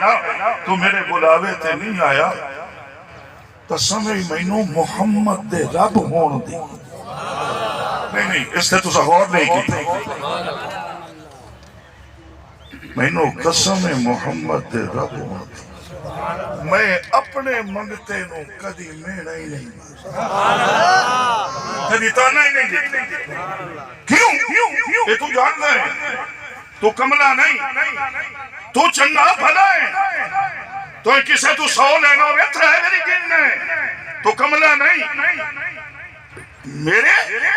نا تو میرے بلاوے تے نہیں آیا تو سمجھ مینوں محمد دے رب ہون دی نہیں اس نے تو غور نہیں کی مینوں قسم محمد دے رب ہون دی میں اپنے منگتے نو کدی میڑا ہی نہیں کدی تانا ہی نہیں کیوں یہ تو جاننا ہے تو کملا نہیں تو چنگا بھلا ہے تو کسے تو 100 لینا ویتر ہے میری گننا ہے تو کملا نہیں میرے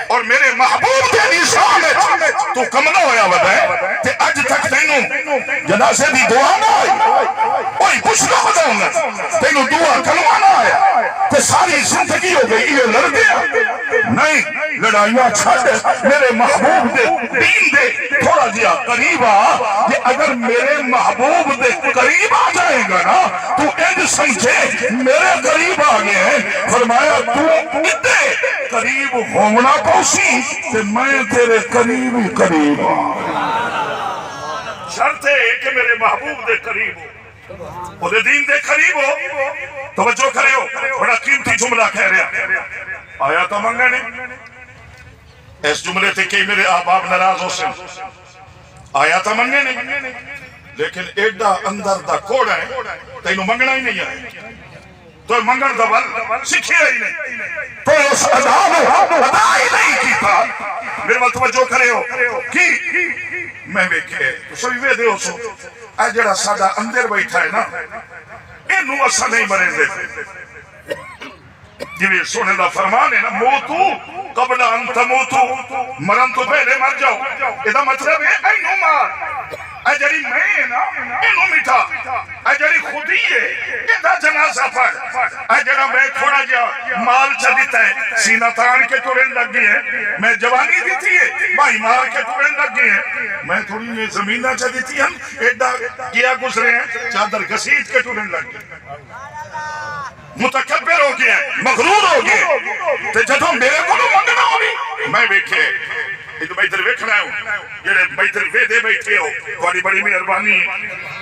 اور میرے محبوب کے نشان ہے تو کملا ہویا بتائے کہ اج تک تینوں جنازے دی دعا نہ آئی کوئی کچھ نہ بتاؤں تینوں دعا کلمہ نہ آیا کہ ساری زندگی ہو گئی یہ لڑ گیا نہیں لڑائیاں چھاڑے میرے محبوب دے دین دے تھوڑا جیا قریب آ کہ اگر میرے محبوب دے قریب آ جائے گا نا تو انج سمجھے میرے قریب آ گئے ہیں فرمایا تو اتنے قریب ہونا پوسی کہ میں تیرے قریب ہی قریب شرط ہے کہ میرے محبوب دے قریب ہو وہ دے دین دے قریب ہو توجہ کرے ہو بڑا قیمتی جملہ کہہ رہا آیا تو منگا نہیں اس جملے تھے کہ میرے آباب ناراض ہو سے آیا تو منگے نہیں لیکن ایڈا اندر دا کوڑا ہے تینوں منگنا ہی نہیں آیا تو منگن دبل سکھیا ہی نہیں تو اس ادا ہی نہیں کیتا میرے وقت توجہ کرے ہو کی میں بیکھے تو سبھی وے دے ہو سو اے جڑا سادہ اندر بیٹھا ہے نا انہوں اسا نہیں مرے دے جویں سونے دا فرمان ہے نا موتو قبل ان تموتو مرن تو پہلے مر جاؤ یہ مطلب ہے اینو مار اے جڑی میں نا اینو میٹھا اے جڑی خودی ہے یہ جنازہ پڑھ اے جڑا میں تھوڑا جا مال چا دیتا ہے سینہ تان کے ٹورن لگ گئی ہے میں جوانی دیتی ہے بھائی مار کے ٹورن لگ گئی ہے میں تھوڑی زمینہ چا دیتی ہم ایڈا کیا گزرے ہیں چادر گھسیٹ کے ٹورن لگ گئی متکبر ہو گیا مغرور ہو گیا تے جدوں میرے کو منگنا ہوگی میں بیٹھے یہ تو میں ادھر بیٹھنا ہوں جڑے میں ادھر ویدے بیٹھے ہو بڑی بڑی مہربانی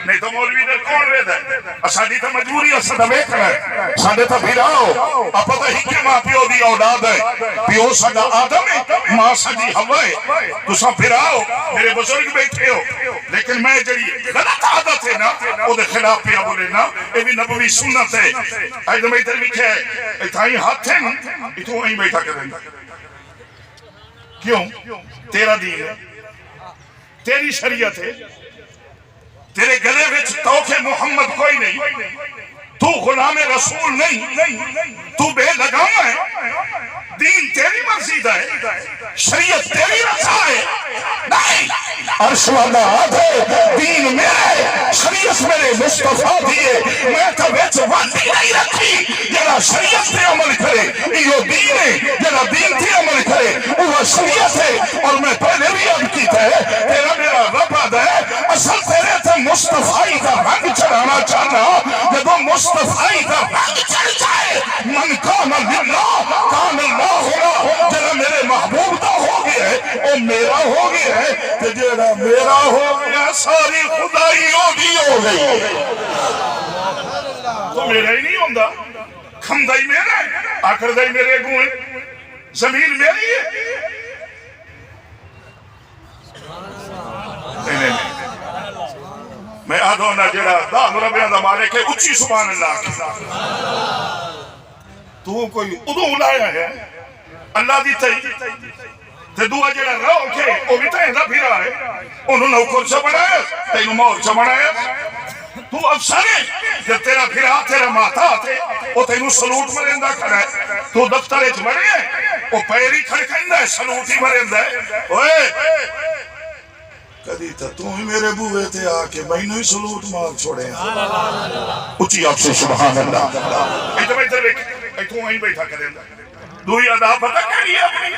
نہیں تو مولوی دے کون وید ہے ساڈی تو مجبوری ہے سدا ویکھنا ہے ساڈے تو پھراؤ اپ تو ہی کہ ماں پیو دی اولاد ہے پیو ساڈا آدم ہے ماں ساڈی حوا ہے تساں پھراؤ میرے بزرگ بیٹھے ہو لیکن میں جڑی غلط عادت ہے نا او دے خلاف پیا بولے نا اے بھی نبوی سنت ہے اے تو میں ادھر لکھے ہے تھائی ہاتھ ہے نا تو وہیں بیٹھا کریں کیوں تیرا دین ہے تیری شریعت ہے تیرے گلے وچ توخ محمد کوئی نہیں تو غلام رسول نہیں تو بے لگام ہے دین تیری مرضی دا ہے شریعت تیری رضا ہے نہیں عرش والا ہے دین میرے شریعت میرے مصطفیٰ دیئے میں تو ویچ واندی نہیں رکھی جنا شریعت تے عمل کرے یہ دین ہے جنا دین تے عمل کرے وہ شریعت ہے اور میں پہلے بھی عرض کی تھے تیرا میرا رب ہے اصل تیرے تے مصطفیٰ کا رنگ چڑھانا چاہنا جب مصطفیٰ کا رنگ چڑھ جائے من کان للہ کان اللہ ہوگا جنا میرے محبوب دا ہو گیا ہے وہ میرا ہو گیا ہے کہ جنا میرا ہو گیا ساری خدائی ہو گئی تو میرا ہی نہیں ہوندہ کھمدائی میرا ہے آکردائی میرے گوئیں زمین میری ہے نہیں میں آدھونا جڑا دان ربیاں دا مارے کہ اچھی سبحان اللہ کی تو کوئی ادھو لایا ہے اللہ دی تئی تے دعا جڑا رہو کے وہ بھی تہیں دا پھرا ہے انہوں نے اوکر سے بنایا تینوں مور سے بنایا تو افسر ہے جب تیرا پھرا تیرا ماتا آتے وہ تینوں سلوٹ مرندہ کھڑا ہے تو دفتر اچھ بڑے ہیں وہ پیری کھڑکندہ ہے سلوٹ ہی مرندہ ہے اوئے کدی تو ہی میرے بوئے تھے آکے بہنوں ہی سلوٹ مار چھوڑے ہیں اچھی آپ سے سبحان اللہ ایتو میں ادھر بیٹھ ایتو وہیں بیٹھا کریں دوئی ادا پتہ کیا لیا اپنی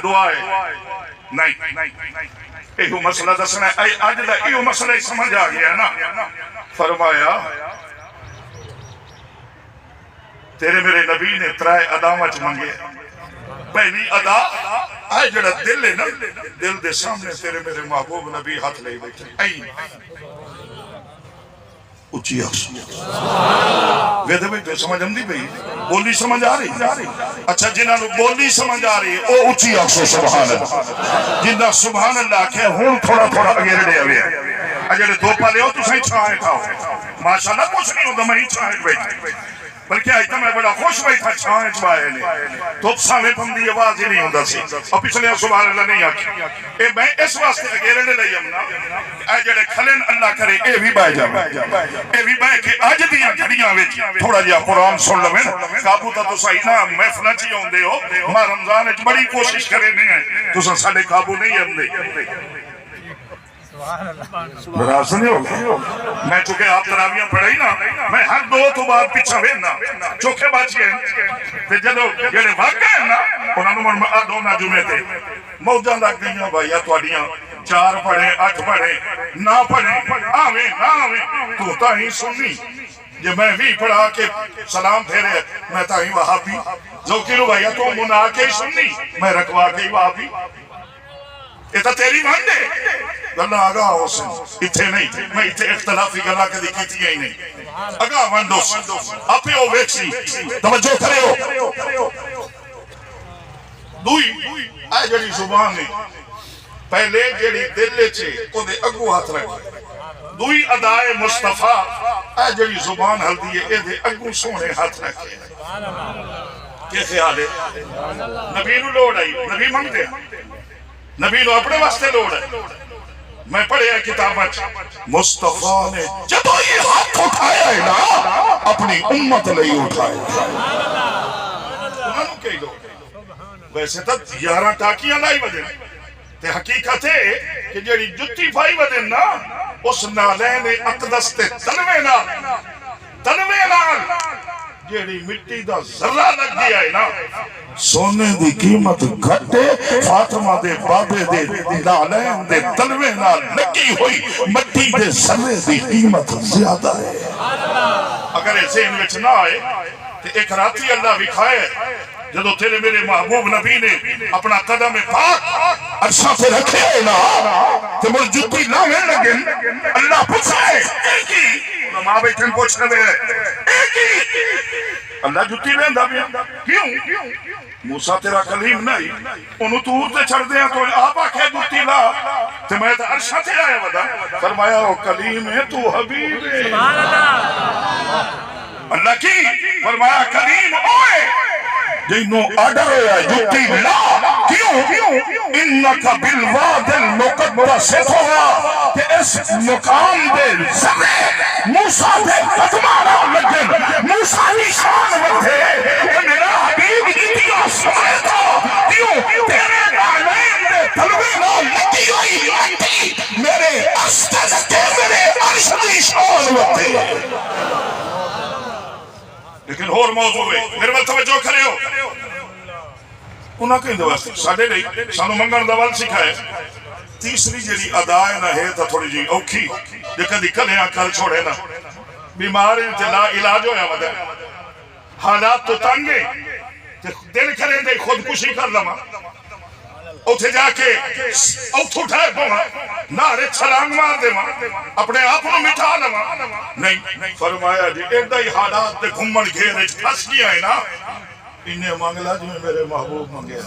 دعا ہے نہیں ایہو مسئلہ دسنا ہے آج دا ایہو مسئلہ ہی سمجھ آ گیا نا فرمایا تیرے میرے نبی نے ترائے ادامت منگے پہلی ادا اے جڑا دل ہے نا دل دے سامنے تیرے میرے محبوب نبی ہاتھ لے بیٹھے این اچھی آسو ویدے بیٹھے سمجھ ہم دی بھئی بولی سمجھ آ رہی اچھا جنہاں نو بولی سمجھ آ رہی او اچھی آسو سبحان اللہ جنہاں سبحان اللہ کہ ہون تھوڑا تھوڑا اگیر لے ہوئے اجڑے دو پالے ہو تو سہی چھائے کھاؤ ماشاءاللہ کچھ نہیں ہوتا میں ہی چھائے بیٹھے بلکہ آئیتا میں بڑا خوش بیٹھا چھائے چھوائے لے تو سامنے پندی آواز ہی نہیں ہوتا سی اور پچھلے سبحان اللہ نہیں آکی اے میں اس واسطے اگیرنے لئی امنا اے جڑے کھلن اللہ کرے اے بھی بائے جا اے بھی بائے کہ آج دیاں گھڑیاں ویچ تھوڑا جا قرآن سن لویں کابو تا تو صحیح نا محفلہ چی ہوں دے ہو ماں رمضان اچ بڑی کوشش کرے نہیں ہے تو ساڑھے قابو نہیں ہم دے برا سنے ہو میں چونکہ آپ تراویاں پڑھائی نا میں ہر دو تو بعد پیچھا وینا چوکھے باچی ہیں تے جدو جڑے واقع ہیں نا انہوں نے من آدھو نہ جمعے تھے موجہ لگ دیاں بھائیہ توڑیاں 4 پڑھیں 8 پڑھیں نہ پڑھیں آویں نہ آویں تو تا ہی سننی جب میں بھی پڑھا کے سلام پھیرے میں تا ہی وہاں بھی جو کلو بھائیہ تو منا کے ہی سننی میں رکھوا کے ہی وہاں بھی یہ تو تیری مان دے گلہ آگاہ ہو سن اتھے نہیں میں اتھے اختلافی گلہ کے دیکھی تھی ہی نہیں آگاہ مان دو سن آپ ہی ہو ویکسی توجہ کرے ہو دوئی آئے جڑی زبان ہے پہلے جڑی دل لے چھے کو دے اگو ہاتھ رکھے دوئی ادائے مصطفیٰ آئے جڑی زبان حل دیئے اے دے اگو سونے ہاتھ رکھے کیا خیال ہے نبی نو لوڑ آئی نبی مانگ دے نبی نو اپنے واسطے لوڑ ہے میں پڑھے ہیں کتابت مصطفیٰ نے جب یہ ہاتھ اٹھایا ہے نا اپنی امت لئی اٹھایا انہوں کئی لوگ ویسے تب 11 ٹاکیاں لائی بدن تے حقیقت ہے کہ جڑی جتی پائی بدن نا اس نالین اقدس تے تنوے نال جیڑی مٹی دا ذرہ لگ گیا ہے نا سونے دی قیمت گھٹے فاطمہ دے بابے دے نالین دے تنوے نال لگی ہوئی مٹی دے ذرے دی قیمت زیادہ ہے اگر ایسے ان وچ نہ آئے تو ایک راتی اللہ بکھائے جدو تیرے میرے محبوب نبی نے اپنا قدم پاک عرصہ پہ رکھے نا تو مجھ جتی لاغے لگن اللہ پوچھائے ایک ہی ماں بیٹھن پوچھ رہے ایک ہی اللہ جتی لیں دا بھی کیوں موسیٰ تیرا کلیم نہیں انہوں تو اورتے چھڑ دیا تو آپ آکھے جتی لا تو میں تو عرشہ تے آیا ودا فرمایا وہ کلیم ہے تو حبیب ہے اللہ کی فرمایا کلیم اوئے جنہوں آڈر ہے جتی لا کیوں انکا بالواد المقدس ہوگا کہ اس مقام دے زمے موسیٰ دے قدمانہ لگن موسیٰ نشان بندھے کہ میرا حبیب جتیا سمائے تو کیوں تیرے نالین دے تلوے نال لگی ہوئی لگتی میرے استد کے میرے عرش نشان بندھے لیکن اور موضوع ہے میرے بل توجہ کرے ہو انہاں کہیں دو واسطے ساڑھے نہیں سانو منگن دوال سکھائے تیسری جیلی ادائے نہ ہے تا تھوڑی جی اوکھی جکہ دی کل ہیں کل چھوڑے نا بیماری تے لا علاج ہویا مدہ حالات تو تانگے دل کریں دے خودکشی کر لما اوٹھے جا کے اوٹھ اٹھائے بوہاں نارے چھلانگ مار دے ماں اپنے آپ کو مٹھا لما نہیں فرمایا جی ایڈا ہی حالات دے گھمڑ گھیرے پھنس گیا ہے نا انہیں مانگلا جو میرے محبوب مانگیا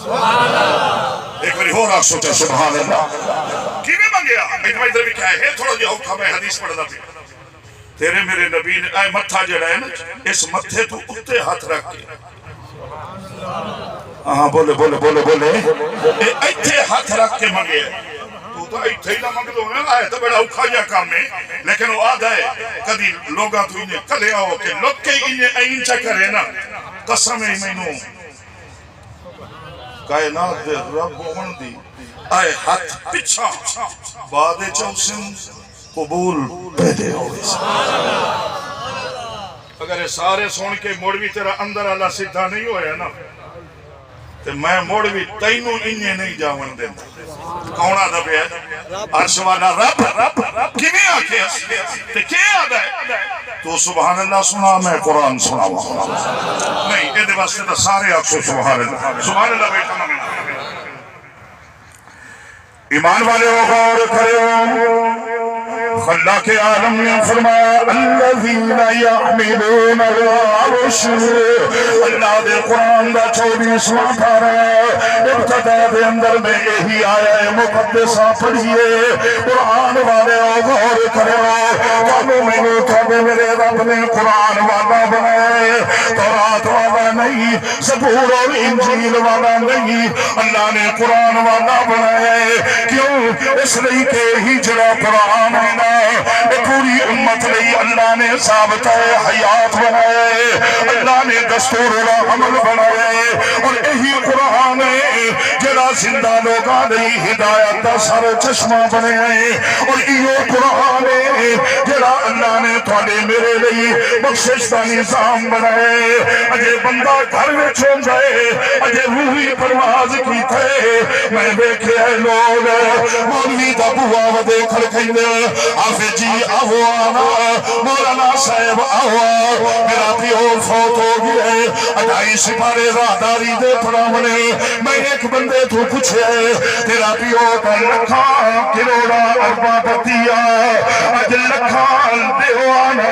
ایک باری ہو رہا سوچا سبحان اللہ کیویں مانگیا ایک باری در بھی کیا ہے تھوڑا جی اوکھا میں حدیث پڑھنا تھی تیرے میرے نبی نے اے متھا جڑا ہے نا اس متھے تو اتے ہاتھ رکھ کے ہاں بولے ایتھے ہاتھ رکھ کے مانگیا تو ایتھے ہی نہ مانگ دو آئے تو بڑا اوکھا جا کام ہے لیکن وہ آدھا ہے کدی لوگا تو انہیں کلے آؤ کہ لوگ کے انہیں این چکر ہے نا قسم ہے میں کائنات دے رب ہون دی آئے ہاتھ پچھا بعد چوسن قبول پیدے ہوئے اگر سارے سون کے موڑ بھی تیرا اندر اللہ سدھا نہیں ہویا نا تو میں موڑ بھی تینوں انہیں نہیں جاون دینا کون آدھا بھی ہے عرش والا رب کیویں آکھے تے کیا آدھا ہے تو سبحان اللہ سنا میں قرآن سناوا نہیں یہ واسطے تو سارے آخو سبحان اللہ بیٹھا مانگنا ایمان والے ہو غور کرو خلا کے عالم نے فرمایا الذین یحملون العرش اللہ دے قرآن دا 24واں پارہ ابتدا دے اندر میں یہی آیا مقدسہ پڑھیے قرآن والے ہو غور کرو میں نے میرے رب نے قرآن والا بنائے تورات والا نہیں زبور اور انجیل والا نہیں اللہ نے قرآن والا بنائے کیوں اس لئے کہ ہی جڑا قرآن ہے نا پوری امت لئی اللہ نے ثابت حیات بنائے اللہ نے دستور العمل بنائے اور یہی قرآن ہے جڑا زندہ لوگاں لئی ہدایت دا سر چشمہ بنے اور یہ قرآن ہے جڑا اللہ نے تھوڑے میرے لئی بخشش دا نظام بنائے اجے بندہ گھر میں چھوڑ جائے اجے روحی پرواز کی تھے میں دیکھے لوگ مولوی دا بوا ودے کھڑکیں آفے جی آو آنا مولانا صاحب آو میرا پیور فوت ہو گئے اٹھائی سپارے راداری دے پرامنے میں ایک بندے تو پوچھے تیرا پیور کا لکھا کروڑا اربا بتیا اج لکھا دیوانا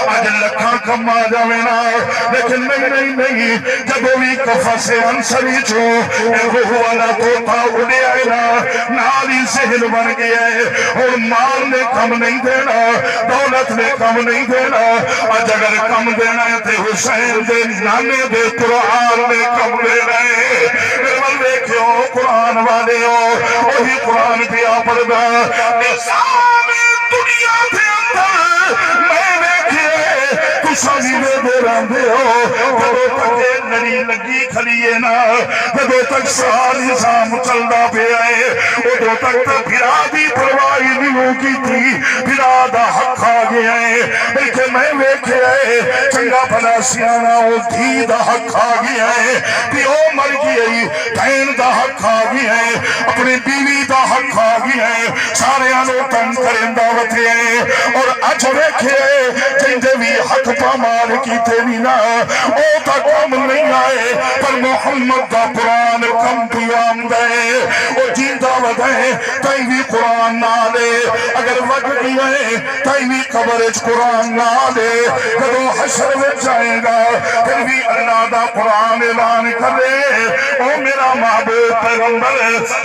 اج لکھا کما جاوینا لیکن نہیں جب بھی کفا سے انسری چھو روح والا توتا اڑے آئے نالی سہل بن گیا ہے اور مال نے کم نہیں دینا دولت نے کم نہیں دینا آج اگر کم دینا ہے تو حسین دے نانے دے قرآن نے کم دینا ہے میرے دیکھو قرآن والے ہو وہی قرآن پیا پڑھ گا نظام دنیا کے اندر میں دیکھئے تو سانی دے راندے ہو جدو تک لڑی لگی کھلیے نا جدو تک سار نظام چلنا پہ آئے ادو تک پھرا دی پروائی نہیں کی تھی پھرا دا حق آگے آئے بلکہ میں ویکھے آئے چنگا بھلا سیانا ہو دھی دا حق آگے آئے پیو مر گئی بہن دا حق آگے آئے اپنی بیوی دا حق آگے آئے سارے آنو تن کرندہ وطے آئے اور اج ویکھے آئے جنجے بھی حق پامال کی تیری نا او تا کم نہیں آئے پر محمد دا قرآن کم پیام دے او جیندہ ودے تائی بھی قرآن نہ لے اگر وقت بھی ہے تائی بھی قبرج قرآن نہ لے جدو حشر میں جائے گا پھر بھی اللہ دا قرآن اعلان کرے او میرا محبوب پیغمبر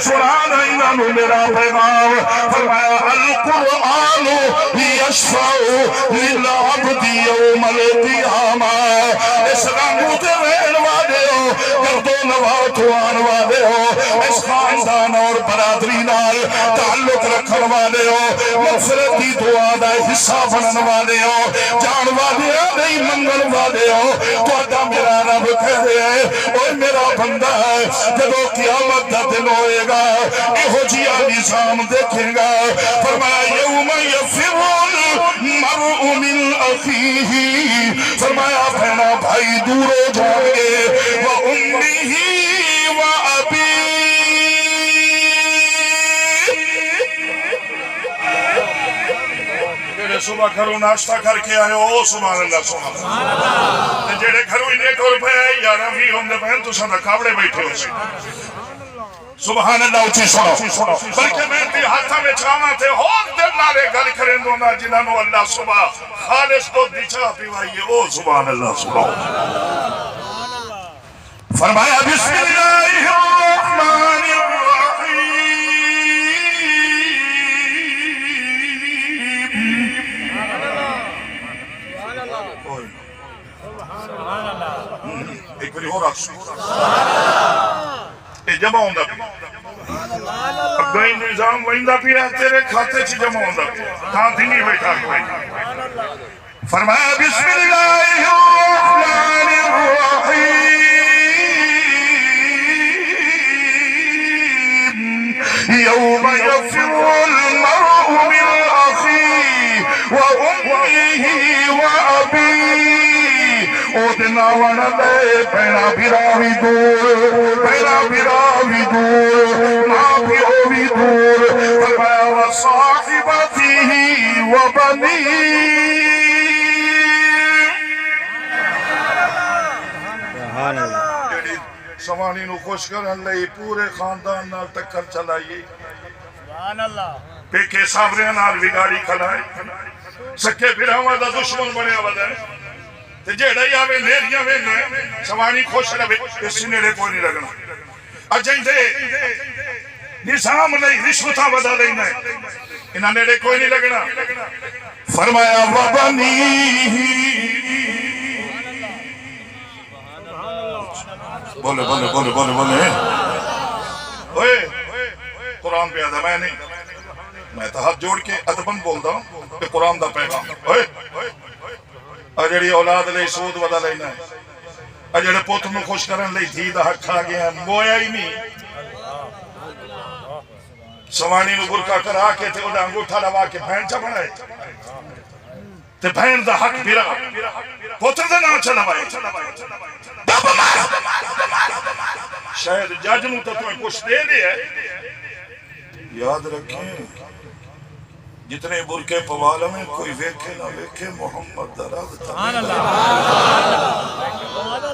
سنا نہیں نہ میرا پیغام فرمایا القرآن یشفع للعبد یوم القیامہ اس رنگو دے رہن والے ہو گردو نواتو آن والے ہو اس خاندان اور برادری نال تعلق رکھن والے ہو مغفرت کی دعا دا حصہ بنن والے ہو جان والے ہو نہیں منگل والے ہو تو ادا میرا رب کہہ دے اوہ میرا بندہ جدو قیامت دا دن ہوئے گا ایہو جیا نظام دیکھے گا فرمایا یوم یفر المرء من اخیہ فرمایا بہنا بھائی دور ہو جائیں گے وَأُمِّهِ وَأَبِيهِ جڑے صبح گھروں ناشتہ کر کے آئے ہو سبحان اللہ سبحان اللہ جڑے گھروں انہیں ٹور پہ آئے یارہ بھی ہوں گے بہن تو سادہ کابڑے بیٹھے ہو سے سبحان اللہ اچھی سنو بلکہ میں تی ہاتھا میں چھاما تھے اور دل نارے گل کریں دونا جنہوں اللہ صبح خالص تو دیچا پیوائیے او سبحان اللہ سبحان فرمایا بسم اللہ الرحمن الرحیم ایک بری ہو رکھ یہ جمع ہوندہ پیا اگئی نظام وہندہ پیا تیرے کھاتے چی جمع ہوندہ پیا تھا دنی بیٹھا فرمایا بسم اللہ الرحمن الرحیم یوم یفر المرء من اخیہ وامہ وابیہ او دنا وانا دے پینا بیراوی دور پینا بیراوی دور ماں پیوی دور فرمایا وصاحبتی وبنی سوانی نو خوش کرن لئی پورے خاندان نال ٹکر چلائیے سبحان اللہ پیکے سابریاں نال بھی گاڑی کھلائے سکے بھراواں دا دشمن بنیا ودا ہے تے جیڑا ہی آوے نیریاں وینا سوانی خوش رہے اس نیڑے کوئی نہیں لگنا اجیں دے نظام نہیں رشوتاں ودا لینا انہاں نیڑے کوئی نہیں لگنا فرمایا وبنی بولے بولے بولے بولے بولے اوئے قرآن پہ آدھا میں نہیں میں تو ہاتھ جوڑ کے ادبن بول دا ہوں کہ قرآن دا پیغام اجڑی اولاد لئی سود ودا لینا ہے اجڑے پوت نو خوش کرن لئی دھی دا حق کھا گیا ہے مویا ہی نہیں سوانی نو برکا کرا کے تے اودا انگوٹھا لوا کے بہن چا بنائے تے بہن دا حق بھیرا پوتر دا نام چلوائے شاید جج نو تو تمہیں کچھ دے دے ہے یاد رکھیں جتنے برکے پوالا میں کوئی ویکھے نہ ویکھے محمد دراد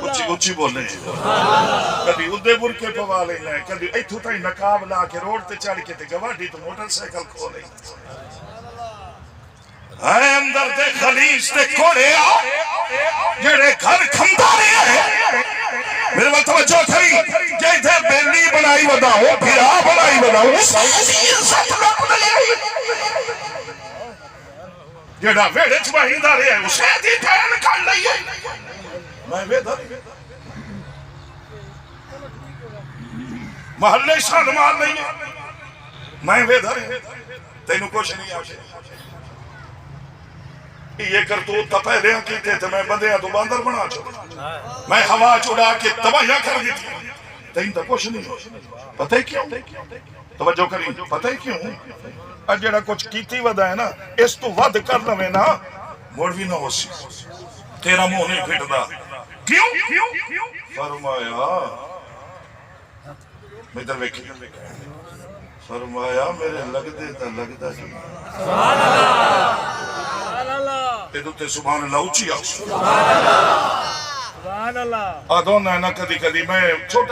اچھی اچھی بولنے کبھی ادھے برکے پوالے نہ کبھی ایتھو تائی نقاب لا کے روڈ تے چڑھ کے تے گواڑی تو موٹر سائیکل کھولے اے اندر دے خلیج تے کوڑے آ جڑے گھر کھمدارے ہیں میرے وقت توجہ کھری جے تھے بیلی بنائی ودا ہو پھرا بنائی ودا ہو عزت رکھ دے جڑا ویڑے چ بہیندا رہیا ہے اسے دی بہن کر لئیے میں ویدھر محلے شان مار لئیے میں ویدھر تینوں کچھ نہیں آشے یہ کرتوت تا پہلے کیتے تھے میں بندیاں تو باندر بنا چھوڑا میں ہوا چڑا کے تباہیاں کر دیتی تین تا کچھ نہیں پتہ ہی کیوں توجہ کریں پتہ ہی کیوں اجڑا کچھ کیتی ودا ہے نا اس تو ود کر لوے نا موڑوی نہ ہوسی تیرا منہ نہیں پھٹدا کیوں فرمایا میں در ویکھی فرمایا میرے لگ دے تا لگدا جی سبحان اللہ تے سبحان اللہ اچھی آؤ سبحان اللہ آدھو نا کدی کدی میں چھوٹا